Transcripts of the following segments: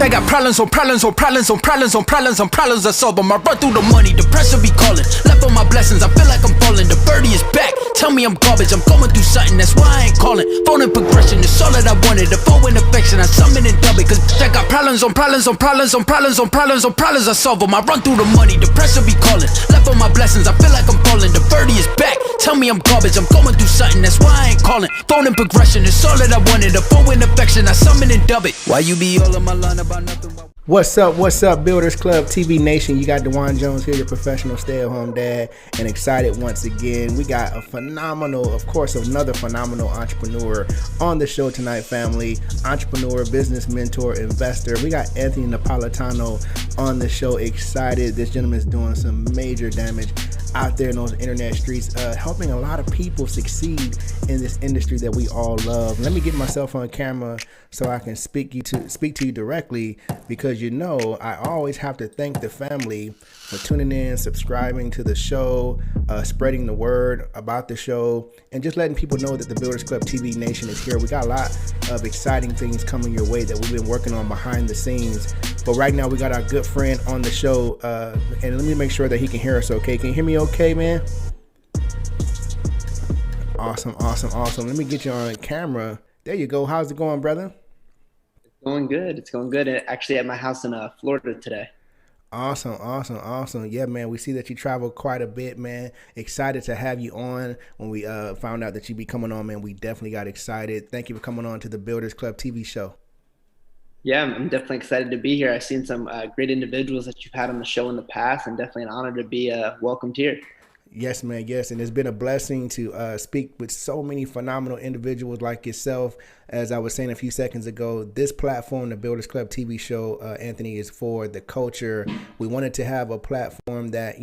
They got problems on problems on problems on problems on problems on problems I solve them. I run through the money, the pressure be calling. Left on my blessings, I feel like I'm falling. The birdie is back, tell me I'm garbage. I'm going through something, that's why I ain't calling. Phone and progression, it's all that I wanted. The phone and affection, I summon and dub it. Cause I got problems on problems on problems on problems on problems on problems I solve them. I run through the money, the pressure be calling. Left on my blessings, I feel like I'm falling. The birdie is back, tell me I'm garbage. I'm going through something, that's why I ain't calling. Phone and progression, it's all that I wanted. The phone and affection, I summon and dub it. Why you be all in my line about nothing? What's up, Builders Club TV Nation? You got DeJuan Jones here, your professional stay-at-home dad, and excited once again. We got another phenomenal entrepreneur on the show tonight, family. Entrepreneur, business mentor, investor. We got Anthony Napolitano on the show. Excited. This gentleman is doing some major damage out there in those internet streets, helping a lot of people succeed in this industry that we all love. Let me get myself on camera so I can speak to you directly, because I always have to thank the family for tuning in, subscribing to the show, spreading the word about the show, and just letting people know that the Builders Club TV Nation is here. We got a lot of exciting things coming your way that we've been working on behind the scenes. But right now we got our good friend on the show, and let me make sure that he can hear us okay. Can you hear me okay, man? Awesome. Let me get you on camera. There you go. How's it going, brother? It's going good. Actually at my house in Florida today. Awesome. Yeah, man, we see that you travel quite a bit, man. Excited to have you on. When we found out that you'd be coming on, man, we definitely got excited. Thank you for coming on to the Builders Club TV show. Yeah, I'm definitely excited to be here. I've seen some great individuals that you've had on the show in the past, and definitely an honor to be welcomed here. Yes, man. Yes. And it's been a blessing to speak with so many phenomenal individuals like yourself. As I was saying a few seconds ago, this platform, the Builders Club TV show, Anthony, is for the culture. We wanted to have a platform that,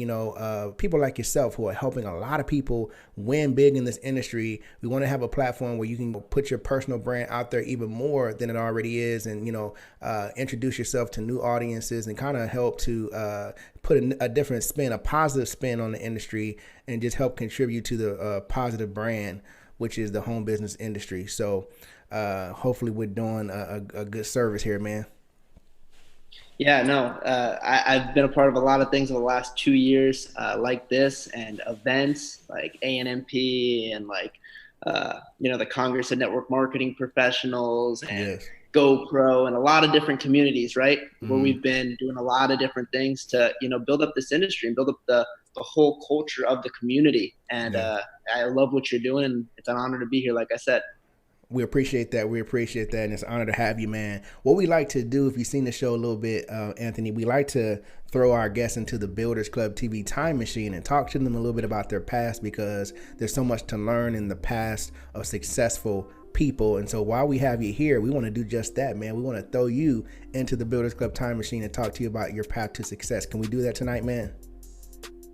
people like yourself who are helping a lot of people win big in this industry. We want to have a platform where you can put your personal brand out there even more than it already is, and, introduce yourself to new audiences and kind of help to put a different spin, a positive spin on the industry, and just help contribute to the positive brand, which is the home business industry. So hopefully we're doing a good service here, man. Yeah, no, I've been a part of a lot of things over the last 2 years like this, and events like ANMP and the Congress of Network Marketing Professionals and yes. GoPro and a lot of different communities, right? Where we've been doing a lot of different things to, build up this industry and build up the whole culture of the community. And I love what you're doing. And it's an honor to be here, like I said. We appreciate that. And it's an honor to have you, man. What we like to do, if you've seen the show a little bit, Anthony, we like to throw our guests into the Builders Club TV time machine and talk to them a little bit about their past, because there's so much to learn in the past of successful people. And so while we have you here, we want to do just that, man. We want to throw you into the Builders Club time machine and talk to you about your path to success. Can we do that tonight, man?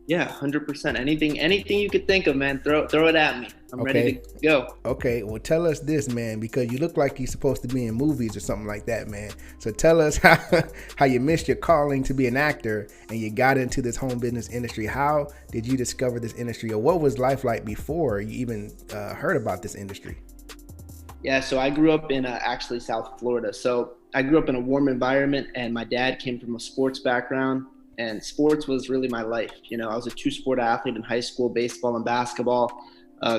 Yeah, 100%. Anything you could think of, man, throw it at me. I'm ready to go. Okay, well, tell us this, man, because you look like you're supposed to be in movies or something like that, man. So tell us how you missed your calling to be an actor and you got into this home business industry. How did you discover this industry, or what was life like before you even heard about this industry? Yeah, so I grew up in actually South Florida. So I grew up in a warm environment, and my dad came from a sports background, and sports was really my life. I was a 2-sport athlete in high school, baseball and basketball.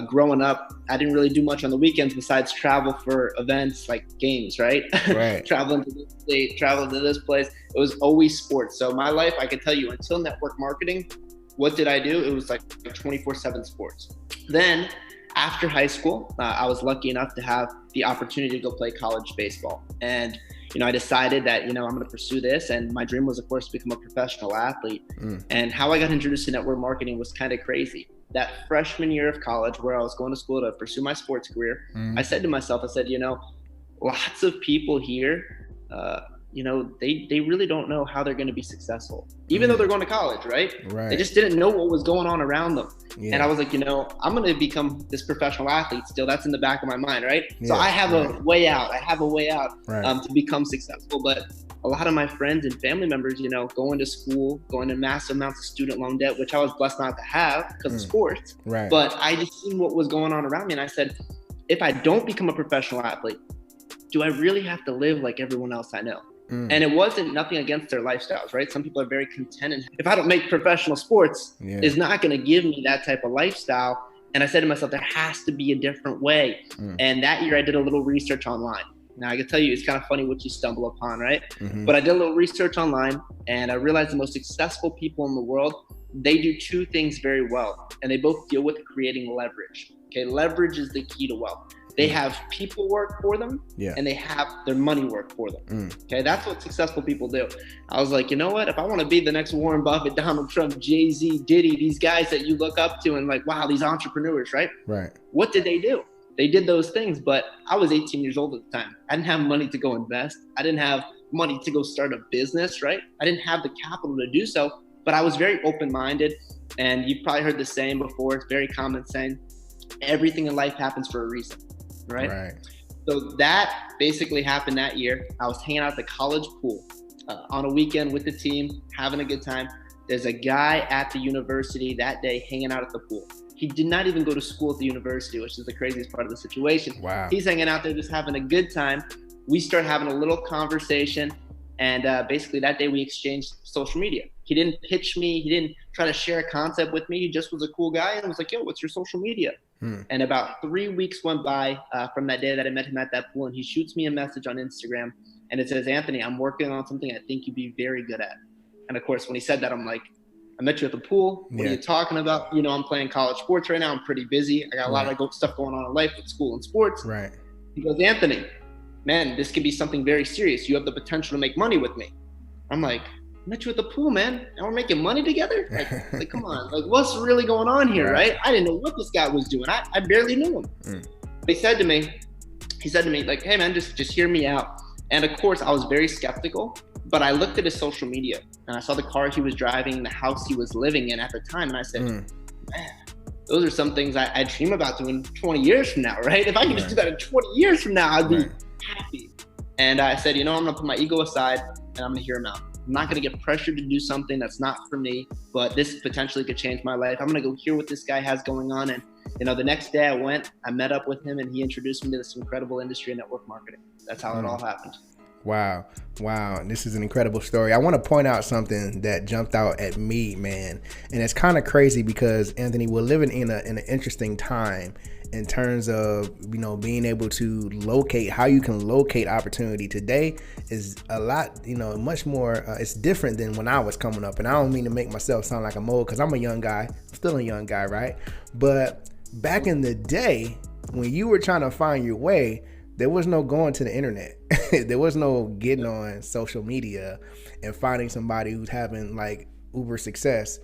Growing up, I didn't really do much on the weekends besides travel for events like games, right? Right. Traveling to this state, traveling to this place. It was always sports. So my life, I can tell you, until network marketing, what did I do? It was like 24/7 sports. Then after high school, I was lucky enough to have the opportunity to go play college baseball. And, I decided that, I'm going to pursue this. And my dream was, of course, to become a professional athlete. And how I got introduced to network marketing was kind of crazy. That freshman year of college, where I was going to school to pursue my sports career, I said to myself, lots of people here, they really don't know how they're going to be successful, even though they're going to college, right? They just didn't know what was going on around them. Yeah. And I was like, I'm going to become this professional athlete still. That's in the back of my mind, right? Yeah, so I have a way out. To become successful. But a lot of my friends and family members, going to school, going to massive amounts of student loan debt, which I was blessed not to have because of sports. Right. But I just seen what was going on around me. And I said, if I don't become a professional athlete, do I really have to live like everyone else I know? And it wasn't nothing against their lifestyles, right? Some people are very content. And if I don't make professional sports, it's not going to give me that type of lifestyle. And I said to myself, there has to be a different way. And that year I did a little research online. Now I can tell you, it's kind of funny what you stumble upon, right? But I did a little research online and I realized the most successful people in the world, they do two things very well. And they both deal with creating leverage. Okay, leverage is the key to wealth. They have people work for them and they have their money work for them. Okay, that's what successful people do. I was like, you know what? If I want to be the next Warren Buffett, Donald Trump, Jay-Z, Diddy, these guys that you look up to and like, wow, these entrepreneurs, right? Right. What did they do? They did those things, but I was 18 years old at the time. I didn't have money to go invest. I didn't have money to go start a business, right? I didn't have the capital to do so, but I was very open-minded. And you've probably heard the saying before. It's very common saying, everything in life happens for a reason. Right. So that basically happened that year. I was hanging out at the college pool on a weekend with the team, having a good time. There's a guy at the university that day hanging out at the pool. He did not even go to school at the university, which is the craziest part of the situation. Wow. He's hanging out there just having a good time. We start having a little conversation. And basically that day we exchanged social media. He didn't pitch me. He didn't try to share a concept with me. He just was a cool guy and was like, yo, what's your social media? And about 3 weeks went by from that day that I met him at that pool. And he shoots me a message on Instagram. And it says, Anthony, I'm working on something I think you'd be very good at. And of course, when he said that, I'm like, I met you at the pool. What are you talking about? You know, I'm playing college sports right now. I'm pretty busy. I got a lot of stuff going on in life with school and sports. Right. He goes, Anthony, man, this could be something very serious. You have the potential to make money with me. I'm like, I met you at the pool, man, and we're making money together? Like come on, like what's really going on here, right? I didn't know what this guy was doing. I barely knew him. But he said to me, like, hey man, just hear me out. And of course, I was very skeptical, but I looked at his social media and I saw the car he was driving, the house he was living in at the time. And I said, man, those are some things I dream about doing 20 years from now, right? If I could just do that in 20 years from now, I'd be happy. And I said, you know, I'm gonna put my ego aside and I'm gonna hear him out. I'm not gonna get pressured to do something that's not for me, but this potentially could change my life. I'm gonna go hear what this guy has going on. And you know, the next day I met up with him and he introduced me to this incredible industry of network marketing. That's how it all happened. Wow. This is an incredible story. I want to point out something that jumped out at me, man. And it's kind of crazy because, Anthony, we're living in an interesting time in terms of, you know, being able to locate how you can locate opportunity. Today is a lot, you know, much more, it's different than when I was coming up. And I don't mean to make myself sound like I'm old because I'm a young guy, I'm still a young guy, right? But back in the day, when you were trying to find your way, there was no going to the internet. There was no getting on social media and finding somebody who's having like uber success.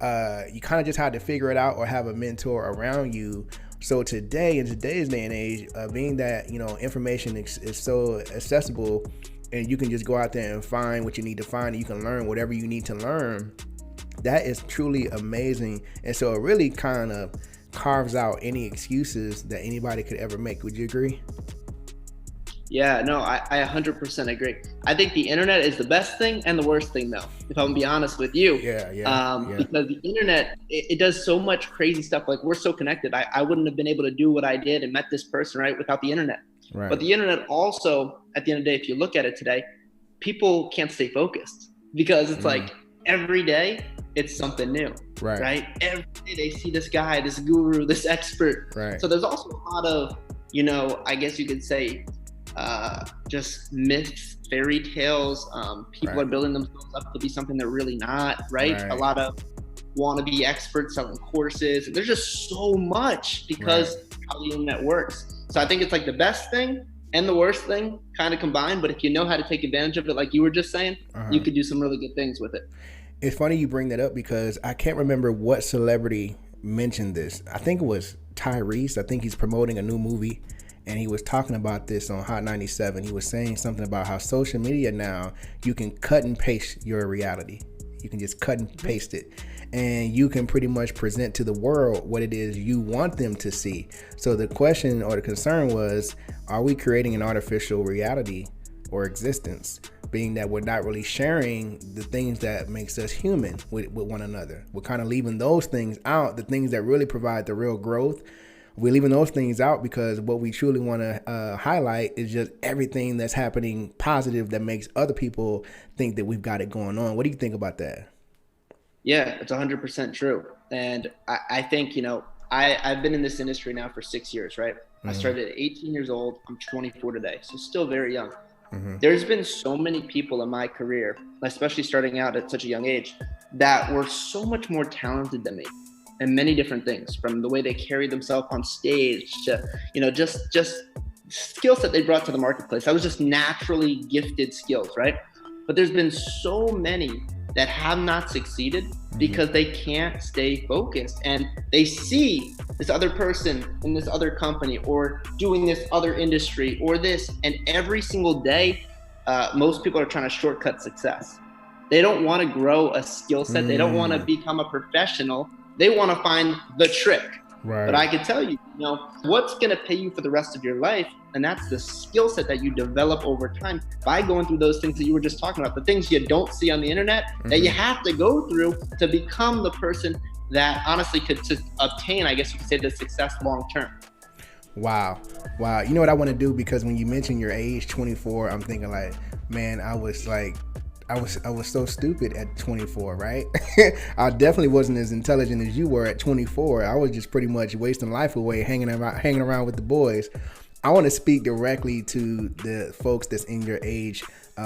You kind of just had to figure it out or have a mentor around you. So today, in today's day and age, being that, you know, information is so accessible and you can just go out there and find what you need to find and you can learn whatever you need to learn, that is truly amazing. And so it really kind of carves out any excuses that anybody could ever make. Would you agree? Yeah, no, I 100% agree. I think the internet is the best thing and the worst thing, though, if I'm gonna be honest with you. Because the internet, it does so much crazy stuff. Like, we're so connected. I wouldn't have been able to do what I did and met this person, right, without the internet. Right. But the internet also, at the end of the day, if you look at it today, people can't stay focused because it's like every day it's something new, right? Every day they see this guy, this guru, this expert. Right. So there's also a lot of, you know, I guess you could say, just myths, fairy tales. People are building themselves up to be something they're really not, right? A lot of wannabe experts selling courses. There's just so much because how the internet works. So I think it's like the best thing and the worst thing kind of combined. But if you know how to take advantage of it, like you were just saying, you could do some really good things with it. It's funny you bring that up because I can't remember what celebrity mentioned this. I think it was Tyrese. I think he's promoting a new movie. And he was talking about this on Hot 97. He was saying something about how social media now, you can cut and paste your reality. You can just cut and paste it. And you can pretty much present to the world what it is you want them to see. So the question or the concern was, are we creating an artificial reality or existence? Being that we're not really sharing the things that makes us human with one another. We're kind of leaving those things out, the things that really provide the real growth. we're leaving those things out because what we truly want to highlight is just everything that's happening positive that makes other people think that we've got it going on. What do you think about that? Yeah, it's 100% true. And I think, I've been in this industry now for 6 years, right? I started at 18 years old. I'm 24 today, so still very young. There's been so many people in my career, especially starting out at such a young age, that were so much more talented than me in many different things, from the way they carry themselves on stage to, just skills that they brought to the marketplace. That was just naturally gifted skills, right? But there's been so many that have not succeeded because they can't stay focused, and they see this other person in this other company or doing this other industry or this, and every single day, most people are trying to shortcut success. They don't want to grow a skill set. They don't want to become a professional. They want to find the trick. Right. But I can tell you, what's going to pay you for the rest of your life, and that's the skill set that you develop over time by going through those things that you were just talking about, the things you don't see on the internet that you have to go through to become the person that honestly could to obtain, I guess you could say, the success long term. Wow. You know what I want to do? Because when you mention your age, 24, I'm thinking like, man, I was so stupid at 24, right? I definitely wasn't as intelligent as you were at 24. I was just pretty much wasting life away hanging around with the boys. I want to speak directly to the folks that's in your age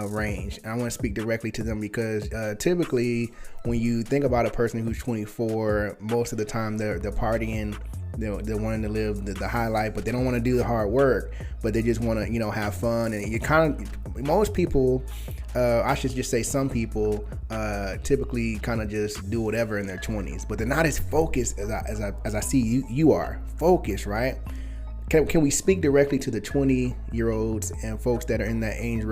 range. And I want to speak directly to them because typically when you think about a person who's 24, most of the time they're partying. They're wanting to live the high life, but they don't want to do the hard work, but they just want to, have fun. And you most people, I should just say some people, typically kind of just do whatever in their 20s, but they're not as focused as I see you are focused, right? Can we speak directly to the 20-year-olds and folks that are in that age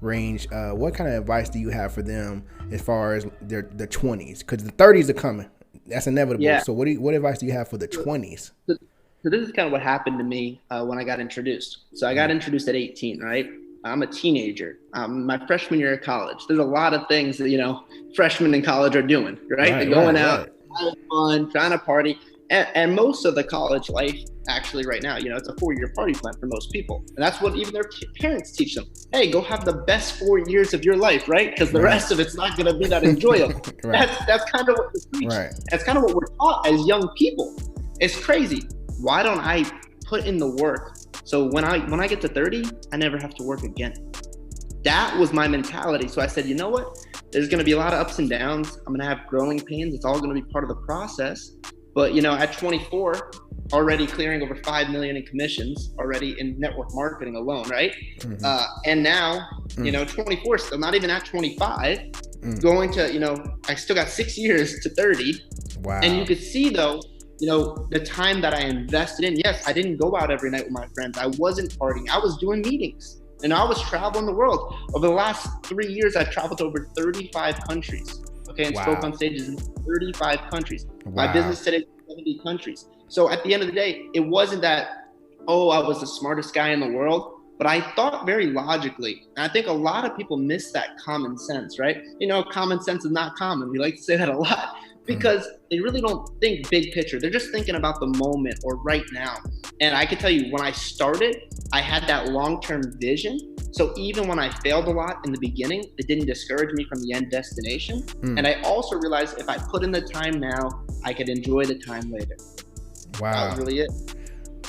range? What kind of advice do you have for them as far as their 20s? Because the 30s are coming. That's inevitable. Yeah. So what advice do you have for the 20s? So this is kind of what happened to me when I got introduced. So I got introduced at 18, right? I'm a teenager. My freshman year of college. There's a lot of things that, freshmen in college are doing, right? They're going out, having fun, trying to party. And most of the college life, actually right now, it's a 4-year party plan for most people. And that's what even their parents teach them. Hey, go have the best 4 years of your life, right? Because the rest of it's not going to be that enjoyable. That's kind of what we preach. Right. That's kind of what we're taught as young people. It's crazy. Why don't I put in the work so when I get to 30, I never have to work again? That was my mentality. So I said, you know what? There's going to be a lot of ups and downs. I'm going to have growing pains. It's all going to be part of the process. But, at 24, already clearing over 5 million in commissions already in network marketing alone, right? And now, 24, still not even at 25, going to, I still got 6 years to 30. Wow. And you could see though, the time that I invested in, yes, I didn't go out every night with my friends. I wasn't partying. I was doing meetings and I was traveling the world. Over the last 3 years, I've traveled to over 35 countries. Okay, and spoke on stages in 35 countries. My business today is 70 countries. So at the end of the day, it wasn't that, I was the smartest guy in the world, but I thought very logically. And I think a lot of people miss that common sense, right? Common sense is not common. We like to say that a lot because they really don't think big picture. They're just thinking about the moment or right now. And I can tell you, when I started, I had that long-term vision. So even when I failed a lot in the beginning, it didn't discourage me from the end destination. And I also realized if I put in the time now, I could enjoy the time later. Wow. That was really it.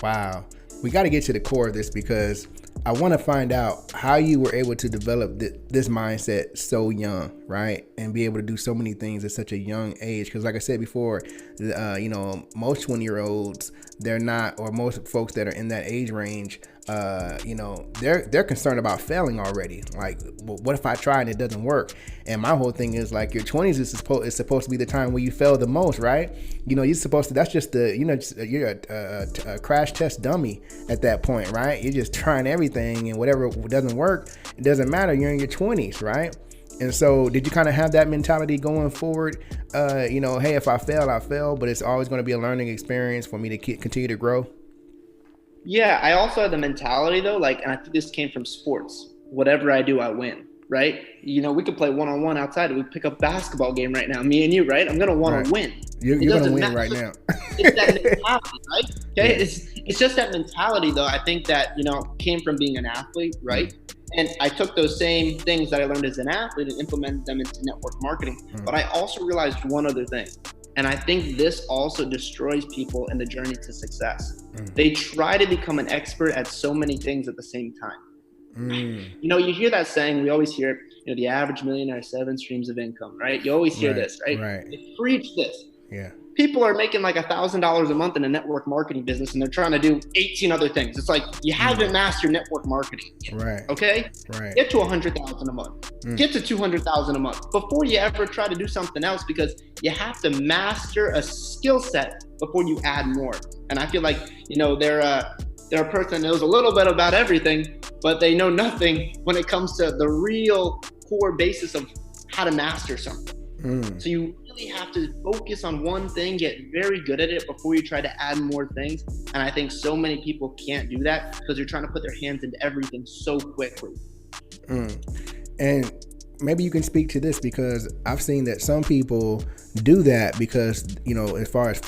Wow. We got to get to the core of this because I want to find out how you were able to develop this mindset so young, right? And be able to do so many things at such a young age. Because like I said before, most 20-year-olds, they're not, or most folks that are in that age range, they're concerned about failing already. Like, well, what if I try and it doesn't work? And my whole thing is like, your 20s is supposed to be the time where you fail the most, right? You're supposed to, that's just you're a crash test dummy at that point, right? You're just trying everything, and whatever doesn't work, it doesn't matter. You're in your 20s, right? And so did you kind of have that mentality going forward? Hey, if I fail, I fail, but it's always going to be a learning experience for me to continue to grow. Yeah, I also had the mentality though, and I think this came from sports. Whatever I do, I win, right? We could play one-on-one outside. We pick up basketball game right now, me and you, right? I'm going to want to win. You're going to win right now. it's that mentality, right? Okay, it's just that mentality, though. I think that came from being an athlete, right? And I took those same things that I learned as an athlete and implemented them into network marketing. But I also realized one other thing. And I think this also destroys people in the journey to success. They try to become an expert at so many things at the same time. You hear that saying, we always hear it, the average millionaire has 7 streams of income, right? You always hear this, right? They preach this. Yeah. People are making like $1,000 a month in a network marketing business, and they're trying to do 18 other things. It's like, you haven't mastered network marketing yet, right? Okay, right. Get to 100,000 a month, get to 200,000 a month before you ever try to do something else, because you have to master a skill set before you add more. And I feel like they're a person that knows a little bit about everything, but they know nothing when it comes to the real core basis of how to master something. So you really have to focus on one thing, get very good at it before you try to add more things. And I think so many people can't do that because they're trying to put their hands into everything so quickly. And maybe you can speak to this, because I've seen that some people do that because, as far as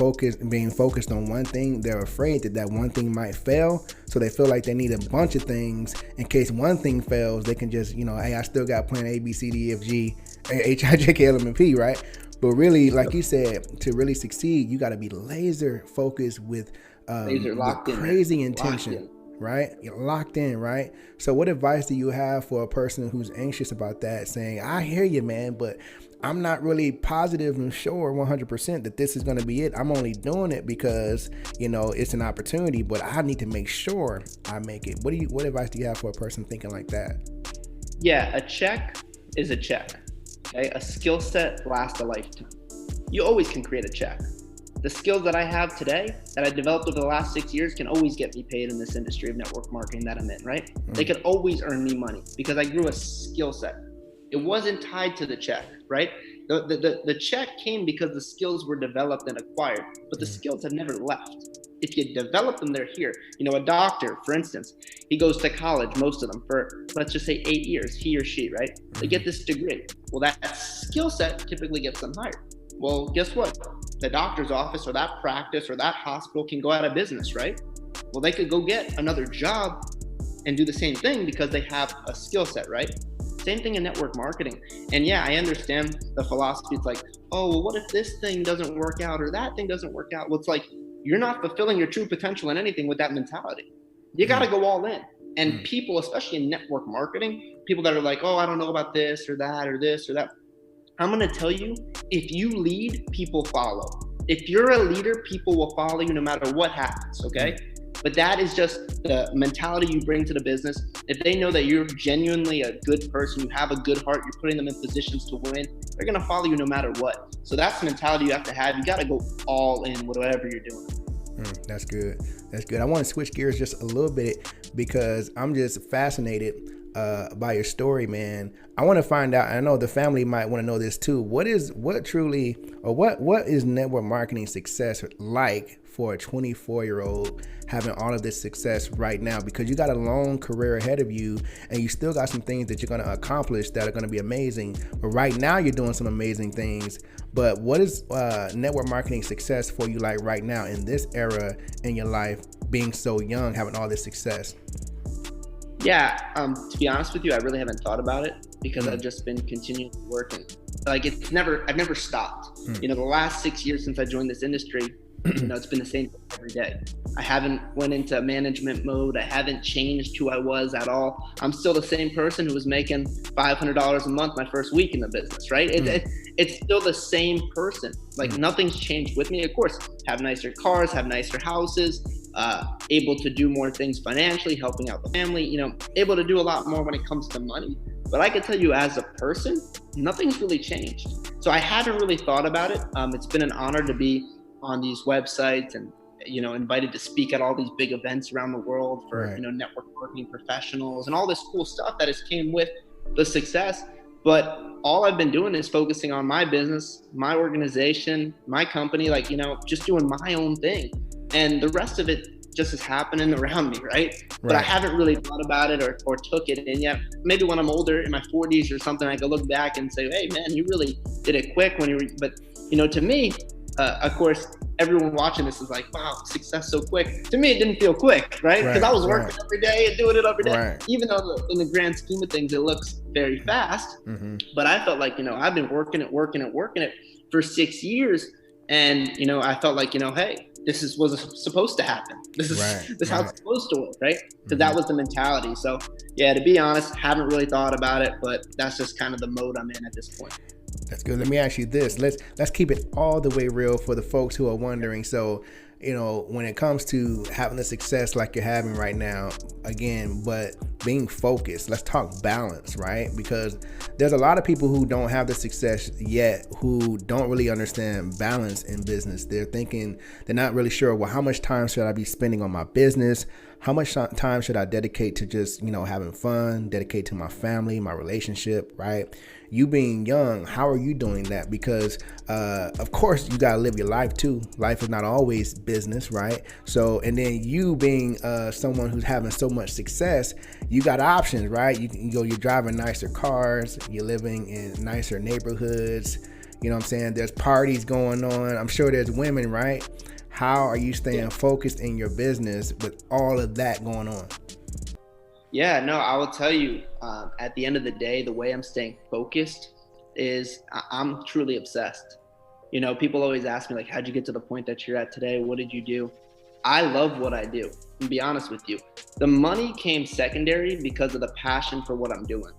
being focused on one thing, they're afraid that one thing might fail. So they feel like they need a bunch of things in case one thing fails. They can just, hey, I still got plan A, B, C, D, E, F, G, H, I, J, K, L, M, N, P, right? But really, like you said, to really succeed, you got to be laser focused with crazy intention. Right? You're locked in, right? So what advice do you have for a person who's anxious about that, saying, I hear you, man, but I'm not really positive and sure 100% that this is going to be it. I'm only doing it because, it's an opportunity, but I need to make sure I make it. What advice do you have for a person thinking like that? Yeah, a check is a check. Okay? A skill set lasts a lifetime. You always can create a check. The skills that I have today that I developed over the last 6 years can always get me paid in this industry of network marketing that I'm in, right? They could always earn me money because I grew a skill set. It wasn't tied to the check, right? The check came because the skills were developed and acquired, but the skills have never left. If you develop them, they're here. A doctor, for instance, he goes to college, most of them, for, let's just say 8 years, he or she, right? They get this degree. Well, that skill set typically gets them hired. Well, guess what? The doctor's office or that practice or that hospital can go out of business, right? Well, they could go get another job and do the same thing because they have a skill set, right? Same thing in network marketing. And yeah, I understand the philosophy. It's like, oh, well, what if this thing doesn't work out or that thing doesn't work out? Well, it's like, you're not fulfilling your true potential in anything with that mentality. You got to go all in. And people, especially in network marketing, people that are like, oh, I don't know about this or that or this or that. I'm going to tell you, if you lead, people follow. If you're a leader, people will follow you no matter what happens, okay? But that is just the mentality you bring to the business. If they know that you're genuinely a good person, you have a good heart, you're putting them in positions to win, they're going to follow you no matter what. So that's the mentality you have to have. You got to go all in with whatever you're doing. That's good. That's good. I want to switch gears just a little bit because I'm just fascinated by your story, man. I want to find out, I know the family might want to know this too. What is network marketing success like for a 24-year-old having all of this success right now? Because you got a long career ahead of you and you still got some things that you're going to accomplish that are going to be amazing. But right now you're doing some amazing things. But what is network marketing success for you like right now in this era in your life, being so young, having all this success? Yeah, to be honest with you, I really haven't thought about it because I've just been continuing working. Like I've never stopped. The last 6 years since I joined this industry, it's been the same every day. I haven't went into management mode. I haven't changed who I was at all. I'm still the same person who was making $500 a month my first week in the business, right? It's still the same person. Like nothing's changed with me. Of course, have nicer cars, have nicer houses, able to do more things financially, helping out the family, able to do a lot more when it comes to money. But I can tell you as a person, nothing's really changed. So I haven't really thought about it. It's been an honor to be on these websites and, invited to speak at all these big events around the world for, network marketing professionals and all this cool stuff that has came with the success. But all I've been doing is focusing on my business, my organization, my company, just doing my own thing. And the rest of it just is happening around me, right? But I haven't really thought about it or took it in yet. Maybe when I'm older, in my 40s or something, I could look back and say, hey, man, you really did it quick when you were, but to me, Of course, everyone watching this is like, wow, success so quick. To me, it didn't feel quick, right? Because I was working every day and doing it every day. Even though in the grand scheme of things, it looks very fast. But I felt like, I've been working it for 6 years. And, I felt like, hey, this was supposed to happen. This is how it's supposed to work, right? Because that was the mentality. So, yeah, to be honest, haven't really thought about it, but that's just kind of the mode I'm in at this point. That's good. Let me ask you this. Let's keep it all the way real for the folks who are wondering. So, when it comes to having the success like you're having right now, again, but being focused, let's talk balance, right? Because there's a lot of people who don't have the success yet who don't really understand balance in business. They're not really sure, well, how much time should I be spending on my business? How much time should I dedicate to just, having fun, dedicate to my family, my relationship, right? You being young, how are you doing that? Because, of course, you got to live your life too. Life is not always business, right? So, and then you being someone who's having so much success, you got options, right? You're driving nicer cars, you're living in nicer neighborhoods. You know what I'm saying? There's parties going on. I'm sure there's women, right? How are you staying focused in your business with all of that going on? Yeah, no, I will tell you, at the end of the day, the way I'm staying focused is I'm truly obsessed. People always ask me, like, how'd you get to the point that you're at today? What did you do? I love what I do. To be honest with you, the money came secondary because of the passion for what I'm doing.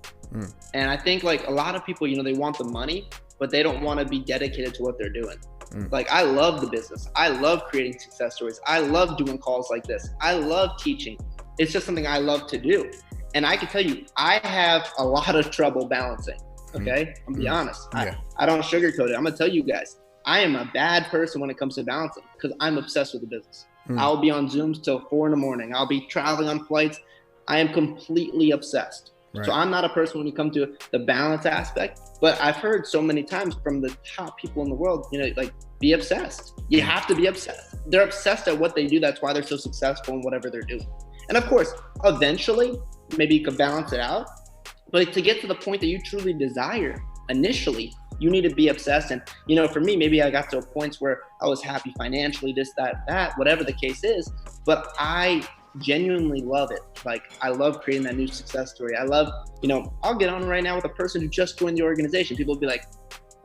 And I think, like, a lot of people, they want the money, but they don't want to be dedicated to what they're doing. Like, I love the business. I love creating success stories. I love doing calls like this. I love teaching. It's just something I love to do. And I can tell you, I have a lot of trouble balancing. Okay. I'll be honest. I don't sugarcoat it. I'm going to tell you guys, I am a bad person when it comes to balancing because I'm obsessed with the business. I'll be on Zooms till 4 a.m. I'll be traveling on flights. I am completely obsessed. So I'm not a person when you come to the balance aspect, but I've heard so many times from the top people in the world, like, be obsessed. You have to be obsessed. They're obsessed at what they do. That's why they're so successful in whatever they're doing. And of course, eventually, maybe you could balance it out. But to get to the point that you truly desire, initially, you need to be obsessed. And, for me, maybe I got to a point where I was happy financially, this, that, whatever the case is. But I genuinely love it. Like, I love creating that new success story. I love, I'll get on right now with a person who just joined the organization. People will be like,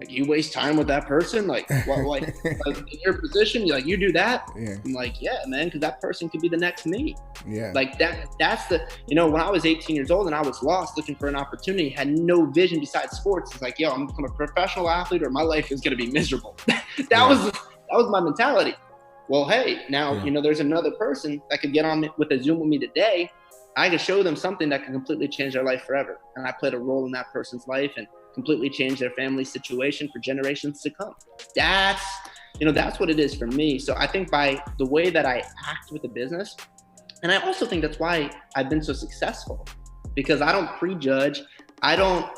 you waste time with that person? Like, what, in your position, you do that? Yeah. I'm like, yeah, man, because that person could be the next me. Yeah. Like, that's the, when I was 18 years old and I was lost looking for an opportunity, had no vision besides sports. It's like, I'm become a professional athlete or my life is going to be miserable. That was my mentality. Well, hey, now, there's another person that could get on with a Zoom with me today. I could show them something that can completely change their life forever. And I played a role in that person's life and completely change their family situation for generations to come. That's what it is for me. So I think by the way that I act with the business, and I also think that's why I've been so successful, because I don't prejudge. I don't,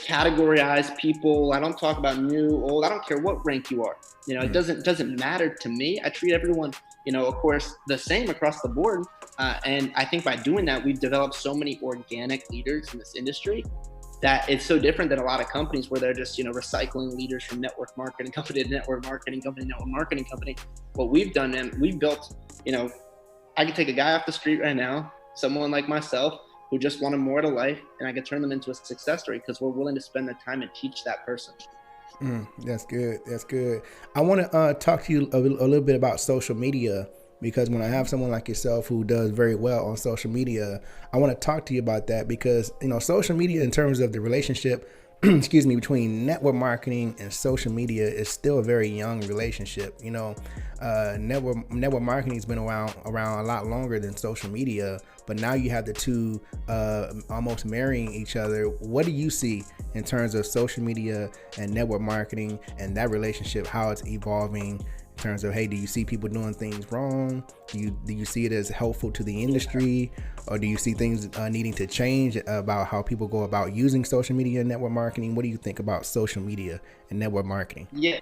categorize people. I don't talk about new, old. I don't care what rank you are. It doesn't matter to me. I treat everyone, of course, the same across the board. And I think by doing that, we've developed so many organic leaders in this industry that it's so different than a lot of companies where they're just, recycling leaders from network marketing company to network marketing company, network marketing company. What we've done, and we've built, I could take a guy off the street right now, someone like myself, who just wanted more to life, and I could turn them into a success story because we're willing to spend the time and teach that person. That's good. That's good. I want to talk to you a little bit about social media, because when I have someone like yourself who does very well on social media, I want to talk to you about that because, social media in terms of the relationship, between network marketing and social media is still a very young relationship. Network marketing has been around a lot longer than social media, but now you have the two almost marrying each other. What do you see in terms of social media and network marketing and that relationship, how it's evolving in terms of, hey, do you see people doing things wrong? Do you see it as helpful to the industry? Or do you see things needing to change about how people go about using social media and network marketing? What do you think about social media and network marketing? Yeah,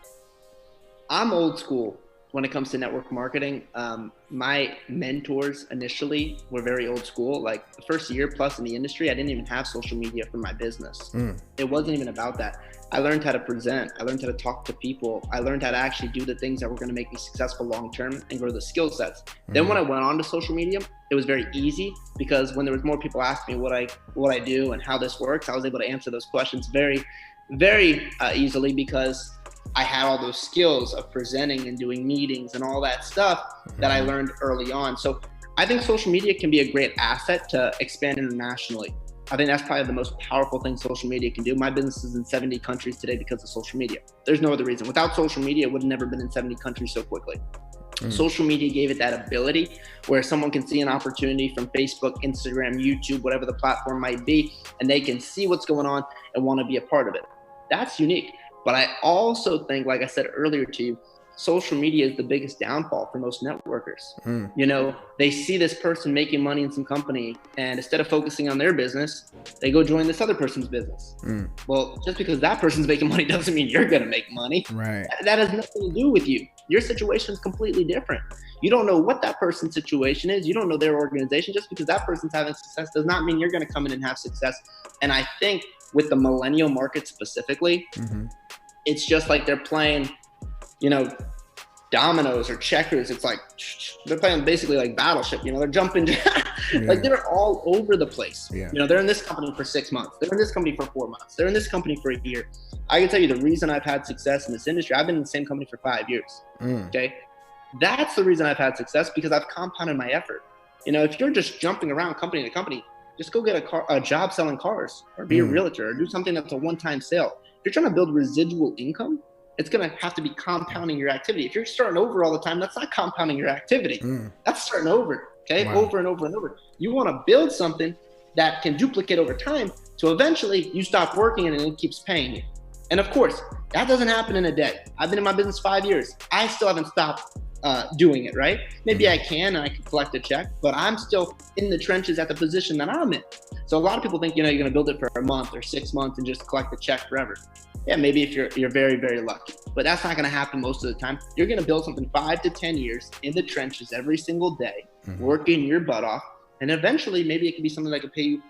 I'm old school. when it comes to network marketing, my mentors initially were very old school. Like the first year plus in the industry, I didn't even have social media for my business. It wasn't even about that. I learned how to present. I learned how to talk to people. I learned how to actually do the things that were going to make me successful long-term and grow the skill sets. Then when I went on to social media, it was very easy because when there was more people asking me what I do and how this works, I was able to answer those questions very, very easily because I had all those skills of presenting and doing meetings and all that stuff that I learned early on. So I think social media can be a great asset to expand internationally. I think that's probably the most powerful thing social media can do. My business is in 70 countries today because of social media. There's no other reason. Without social media, it would have never been in 70 countries so quickly. Social media gave it that ability where someone can see an opportunity from Facebook, Instagram, YouTube, whatever the platform might be, and they can see what's going on and want to be a part of it. That's unique. But I also think, like I said earlier to you, social media is the biggest downfall for most networkers. You know, they see this person making money in some company, and instead of focusing on their business, they go join this other person's business. Well, just because that person's making money doesn't mean you're going to make money. Right. That has nothing to do with you. Your situation is completely different. You don't know what that person's situation is. You don't know their organization. Just because that person's having success does not mean you're going to come in and have success. And I think with the millennial market specifically, it's just like they're playing, you know, dominoes or checkers. It's like they're playing basically like Battleship. You know, they're jumping, like they're all over the place. You know, they're in this company for 6 months. They're in this company for 4 months. They're in this company for a year. I can tell you the reason I've had success in this industry. I've been in the same company for 5 years. Okay, that's the reason I've had success, because I've compounded my effort. You know, if you're just jumping around company to company, just go get a job selling cars, or be a realtor, or do something that's a one-time sale. If you're trying to build residual income, it's going to have to be compounding your activity. If you're starting over all the time, that's not compounding your activity. That's starting over, okay? Over and over and over. You want to build something that can duplicate over time, so eventually you stop working and it keeps paying you. And of course, that doesn't happen in a day. I've been in my business 5 years. I still haven't stopped doing it, right? Maybe I can and I can collect a check, but I'm still in the trenches at the position that I'm in. So a lot of people think, you know, you're going to build it for a month or 6 months and just collect the check forever. Yeah, maybe if you're very, very lucky, but that's not going to happen most of the time. You're going to build something 5 to 10 years in the trenches every single day, working your butt off. And eventually maybe it can be something that can pay you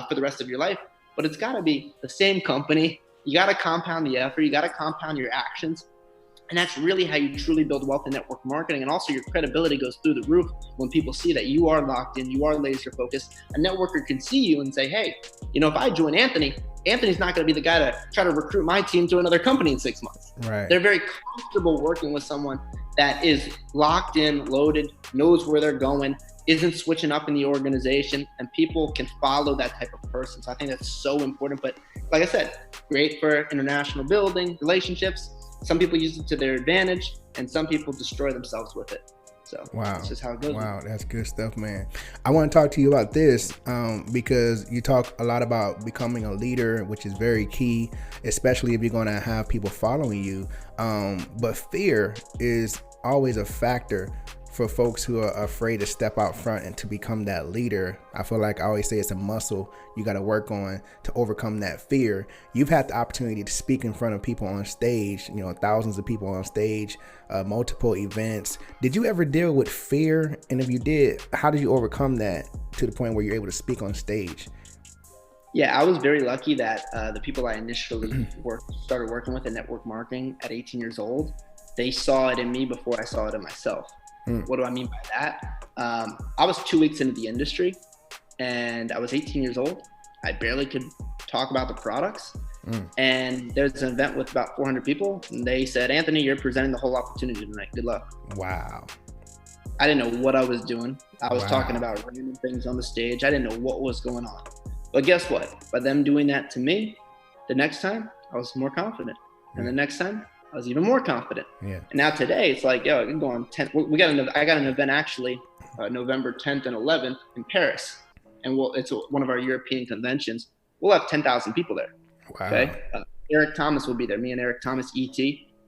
for the rest of your life, but it's got to be the same company. You got to compound the effort. You got to compound your actions. And that's really how you truly build wealth in network marketing. And also your credibility goes through the roof when people see that you are locked in, you are laser focused. A networker can see you and say, hey, you know, if I join Anthony's not going to be the guy to try to recruit my team to another company in 6 months. Right. They're very comfortable working with someone that is locked in, loaded, knows where they're going, isn't switching up in the organization, and people can follow that type of person. So I think that's so important. But like I said, great for international building, relationships. Some people use it to their advantage, and some people destroy themselves with it. So that's just how it goes. Wow, that's good stuff, man. I want to talk to you about this because you talk a lot about becoming a leader, which is very key, especially if you're going to have people following you. But fear is always a factor for folks who are afraid to step out front and to become that leader. I feel like I always say it's a muscle you got to work on to overcome that fear. You've had the opportunity to speak in front of people on stage, you know, thousands of people on stage, multiple events. Did you ever deal with fear? And if you did, how did you overcome that to the point where you're able to speak on stage? Yeah, I was very lucky that the people I initially started working with in network marketing at 18 years old, they saw it in me before I saw it in myself. What do I mean by that? I was 2 weeks into the industry and I was 18 years old. I barely could talk about the products. And there's an event with about 400 people. And they said, Anthony, you're presenting the whole opportunity tonight. Good luck. Wow. I didn't know what I was doing. I was talking about random things on the stage. I didn't know what was going on. But guess what? By them doing that to me, the next time I was more confident. And the next time, I was even more confident. And now today it's like, yo, I can go on 10. I got an event actually, November 10th and 11th in Paris, and it's one of our European conventions. We'll have 10,000 people there. Wow. Okay. Eric Thomas will be there. Me and Eric Thomas, ET,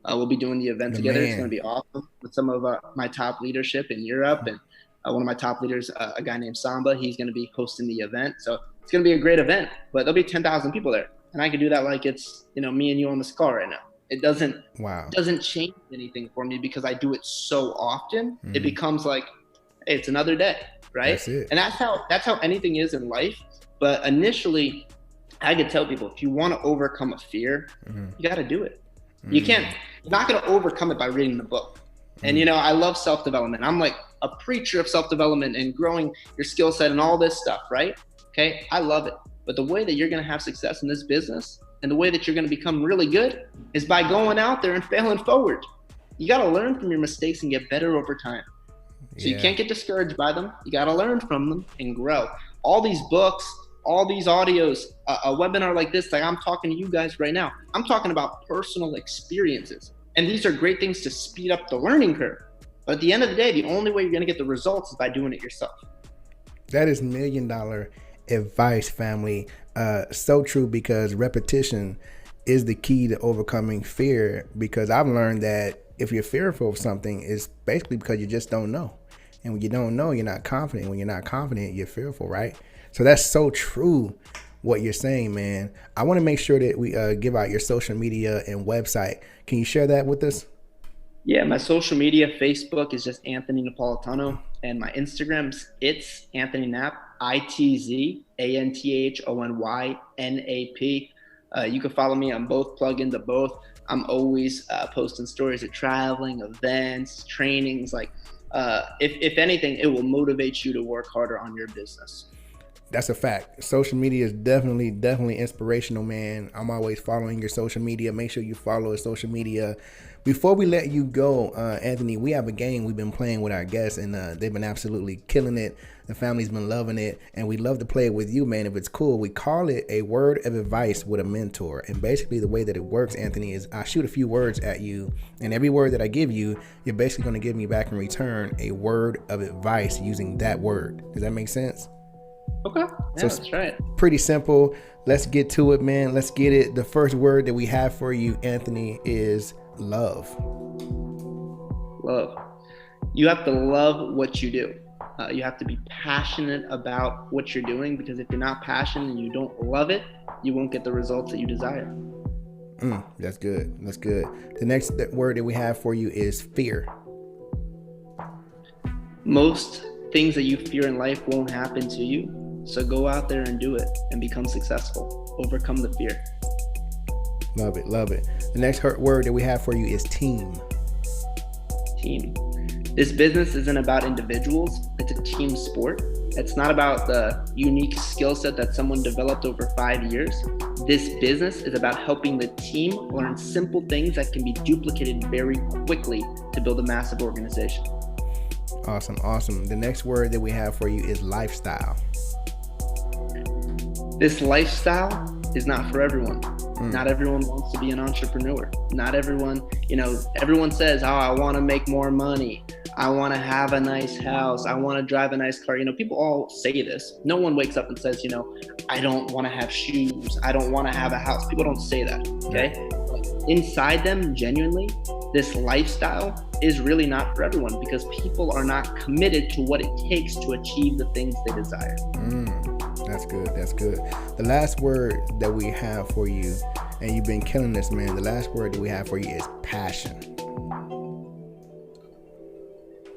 will be doing the event together. It's going to be awesome with some of my top leadership in Europe, and one of my top leaders, a guy named Samba. He's going to be hosting the event. So it's going to be a great event. But there'll be 10,000 people there, and I could do that like it's, you know, me and you on this call right now. It doesn't Wow. doesn't change anything for me because I do it so often. It becomes like, hey, it's another day, right? That's it. And that's how anything is in life. But initially, I could tell people, if you want to overcome a fear, you got to do it. You're not going to overcome it by reading the book. And, I love self-development. I'm like a preacher of self-development and growing your skill set and all this stuff, right? Okay. I love it. But the way that you're going to have success in this business and the way that you're going to become really good is by going out there and failing forward. You got to learn from your mistakes and get better over time. So you can't get discouraged by them. You got to learn from them and grow. All these books, all these audios, a webinar like this, like I'm talking to you guys right now, I'm talking about personal experiences. And these are great things to speed up the learning curve. But at the end of the day, the only way you're going to get the results is by doing it yourself. That is $1 million advice, family. So true, because repetition is the key to overcoming fear. Because I've learned that if you're fearful of something, it's basically because you just don't know. And when you don't know, you're not confident. When you're not confident, you're fearful, right? So that's so true what you're saying, man. I want to make sure that we give out your social media and website. Can you share that with us? Yeah, my social media, Facebook is just Anthony Napolitano, and my Instagram's it's Anthony Nap, ITZANTHONYNAP. You can follow me on both, plug into both. I'm always posting stories of traveling, events, trainings. Like, if anything, it will motivate you to work harder on your business. That's a fact. Social media is definitely inspirational, man. I'm always following your social media. Make sure you follow his social media. Before we let you go, Anthony, we have a game we've been playing with our guests, and they've been absolutely killing it. The family's been loving it, and we'd love to play it with you, man, if it's cool. We call it a word of advice with a mentor. And basically the way that it works, Anthony, is I shoot a few words at you, and every word that I give you, you're basically going to give me back in return a word of advice using that word. Does that make sense? Okay. Yeah, so that's right. Pretty simple. Let's get to it, man. Let's get it. The first word that we have for you, Anthony, is love. Love. You have to love what you do. You have to be passionate about what you're doing, because if you're not passionate and you don't love it, you won't get the results that you desire. That's good. That's good. The next word that we have for you is fear. Most things that you fear in life won't happen to you. So go out there and do it and become successful. Overcome the fear. Love it. Love it. The next word that we have for you is team. Team. This business isn't about individuals. It's a team sport. It's not about the unique skill set that someone developed over 5 years. This business is about helping the team learn simple things that can be duplicated very quickly to build a massive organization. Awesome. The next word that we have for you is lifestyle. This lifestyle is not for everyone. Not everyone wants to be an entrepreneur. Not everyone, everyone says, oh, I want to make more money. I want to have a nice house. I want to drive a nice car. People all say this. No one wakes up and says, I don't want to have shoes. I don't want to have a house. People don't say that, okay? Inside them, genuinely, this lifestyle is really not for everyone, because people are not committed to what it takes to achieve the things they desire. That's good. The last word that we have for you, and you've been killing this, man. The last word that we have for you is passion.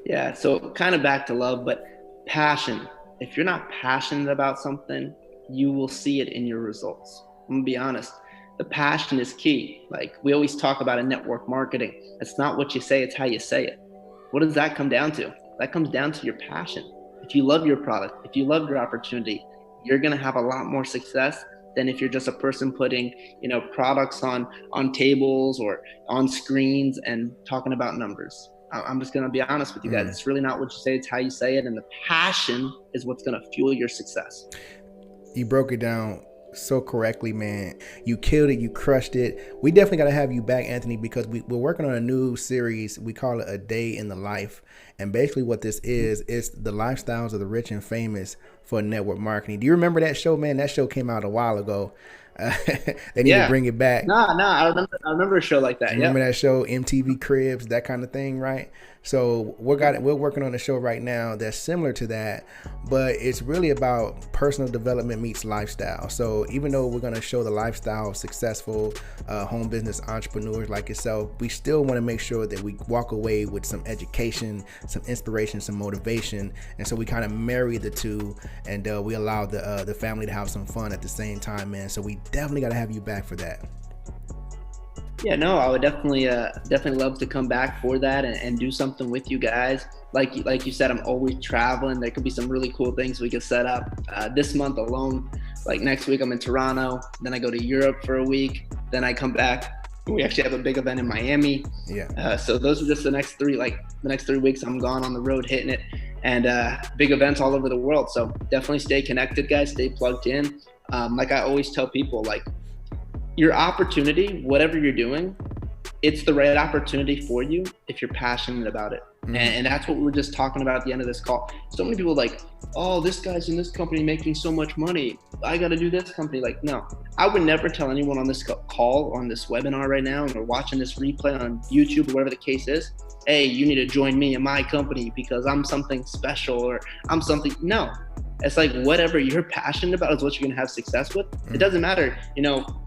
Yeah, so kind of back to love, but passion. If you're not passionate about something, you will see it in your results. I'm gonna be honest. The passion is key. Like we always talk about in network marketing, it's not what you say, it's how you say it. What does that come down to? That comes down to your passion. If you love your product, if you love your opportunity, you're going to have a lot more success than if you're just a person putting, products on tables or on screens and talking about numbers. I'm just going to be honest with you guys. It's really not what you say, it's how you say it. And the passion is what's going to fuel your success. You broke it down so correctly, man. You killed it. You crushed it. We definitely got to have you back, Anthony, because we're working on a new series. We call it A Day in the Life. And basically what this is the lifestyles of the rich and famous for network marketing. Do you remember that show, man? That show came out a while ago. They need to bring it back. Nah, I remember a show like that. Remember that show, MTV Cribs, that kind of thing, right? So we're working on a show right now that's similar to that, but it's really about personal development meets lifestyle. So even though we're going to show the lifestyle of successful home business entrepreneurs like yourself, we still want to make sure that we walk away with some education, some inspiration, some motivation. And so we kind of marry the two, and we allow the family to have some fun at the same time, man. So we definitely got to have you back for that. Yeah, no, I would definitely love to come back for that and do something with you guys. Like you said, I'm always traveling. There could be some really cool things we could set up this month alone. Like next week, I'm in Toronto. Then I go to Europe for a week. Then I come back. We actually have a big event in Miami. Yeah. So those are just the next 3 weeks. I'm gone on the road hitting it, and big events all over the world. So definitely stay connected, guys. Stay plugged in. Like I always tell people, like, your opportunity, whatever you're doing, it's the right opportunity for you if you're passionate about it. Mm-hmm. And that's what we were just talking about at the end of this call. So many people are like, oh, this guy's in this company making so much money, I got to do this company. Like, no, I would never tell anyone on this call, on this webinar right now, and we're watching this replay on YouTube or whatever the case is, hey, you need to join me in my company because I'm something special or I'm something. No. It's like whatever you're passionate about is what you're going to have success with. It doesn't matter.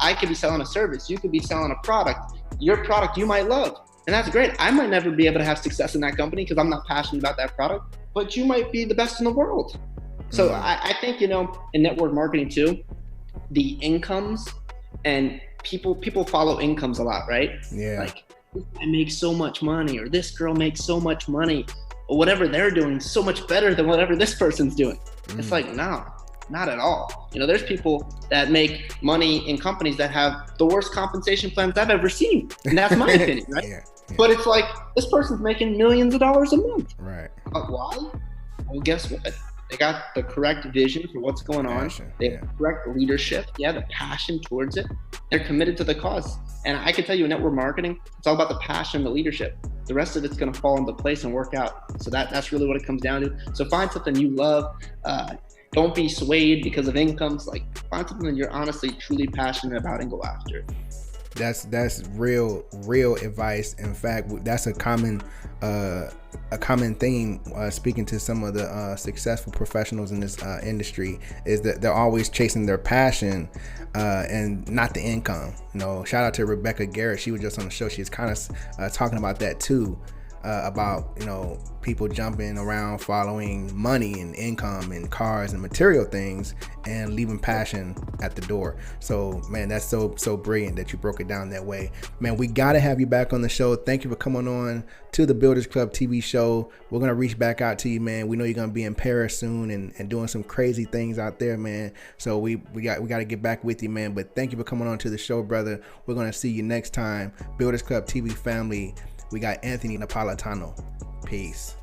I could be selling a service. You could be selling a product. Your product you might love. And that's great. I might never be able to have success in that company because I'm not passionate about that product, but you might be the best in the world. So I think, in network marketing too, the incomes, and people follow incomes a lot, right? Yeah. Like, this guy makes so much money, or this girl makes so much money, or whatever they're doing is so much better than whatever this person's doing. It's like, no, not at all. There's people that make money in companies that have the worst compensation plans I've ever seen. And that's my opinion, right? Yeah. But it's like, this person's making millions of dollars a month. Right. Why? Well, guess what? They got the correct vision for what's going on. They have the correct leadership. Yeah, the passion towards it. They're committed to the cause. And I can tell you, in network marketing, it's all about the passion, the leadership. The rest of it's going to fall into place and work out. So that's really what it comes down to. So find something you love. Don't be swayed because of incomes. Like, find something that you're honestly, truly passionate about and go after it. That's real advice. In fact, that's a common theme. Speaking to some of the successful professionals in this industry, is that they're always chasing their passion and not the income. Shout out to Rebecca Garrett. She was just on the show. She's kind of talking about that too. About people jumping around following money and income and cars and material things and leaving passion at the door. So man, that's so brilliant that you broke it down that way. Man, we got to have you back on the show. Thank you for coming on to the Builders Club TV show. We're gonna reach back out to you, man. We know you're gonna be in Paris soon and doing some crazy things out there, man. So we got to get back with you, man. But thank you for coming on to the show, brother. We're gonna see you next time. Builders Club TV family. We got Anthony Napolitano. Peace.